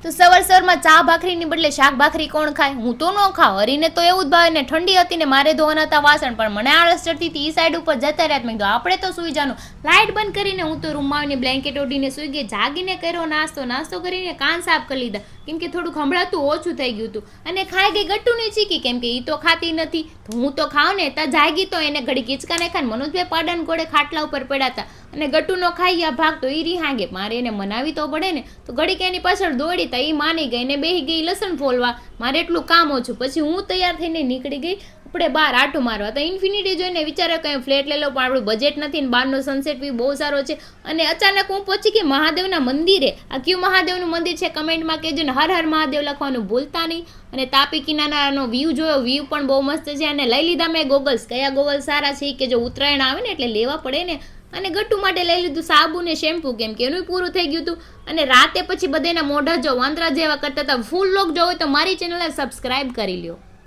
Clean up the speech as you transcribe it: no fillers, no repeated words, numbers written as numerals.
તો સવાર ચા ભાખરીની બદલે શાક ભાખરી કોણ ખાય? હું તો ન ખાઉં. હરીને તો એવું જ ભાવે ને, ઠંડી હતી ને મારે ધોવાના હતા વાસણ, પણ મને આળસ ચડતી હતી. એ સાઈડ ઉપર જતા રહ્યા. મેં કીધું આપણે તો સુઈ જવાનું. લાઇટ બંધ કરીને હું તો રૂમમાં આવીને બ્લેન્કેટ ઓઢીને સુઈ ગઈ. જાગીને કર્યો નાસ્તો કરીને કાન સાફ કરી લીધા, કેમ કે થોડુંક હમણાં ઓછું થઈ ગયું હતું. અને ખાઈ ગઈ ગટ્ટુની ચીકી, કેમ કે એ તો ખાતી નથી. હું તો ખાઉં ને ત્યાં જાગી તો એને ઘડી કિચકા ને ખાને મનોજભાઈ પાડાને ગોળે ખાટલા ઉપર પડ્યા હતા અને ગટ્ટુનો ખાઈ આ ભાગ તો એ રીહાંગે. મારે એને મનાવી તો પડે ને, તો ઘડીક એની પાછળ દોડી તા એ માની ગઈ ને બેહી ગઈ લસણ ફોલવા. મારે એટલું કામ ઓછું. પછી હું તૈયાર થઈને નીકળી ગઈ આપણે બહાર આટો મારવા. તો ઇન્ફિનિટી જોઈને વિચારે કંઈ ફ્લેટ લઈ લો, પણ આપણું બજેટ નથી ને બહારનો સનસેટ બી બહુ સારો છે. અને અચાનક હું પહોંચી ગઈ મહાદેવના મંદિરે. આ કયું મહાદેવનું મંદિર છે કમેન્ટમાં કહેજો ને. હર હર મહાદેવ લખવાનું ભૂલતા નહીં. અને તાપી કિનારાનો વ્યૂ જોયો, વ્યૂ પણ બહુ મસ્ત છે. અને લઈ લીધા મેં ગોગલ્સ. કયા ગોગલ્સ સારા છે કે જો ઉત્તરાયણ આવે ને એટલે લેવા પડે ને. અને ગટ્ટુ માટે લઈ લીધું સાબુ ને શેમ્પુ, કેમ કે એનું પૂરું થઈ ગયું હતું. અને રાતે પછી બધાના મોઢા જો વાંદરા જેવા કરતા હતા. ફૂલ લોક જો હોય તો મારી ચેનલને સબસ્ક્રાઇબ કરી લ્યો.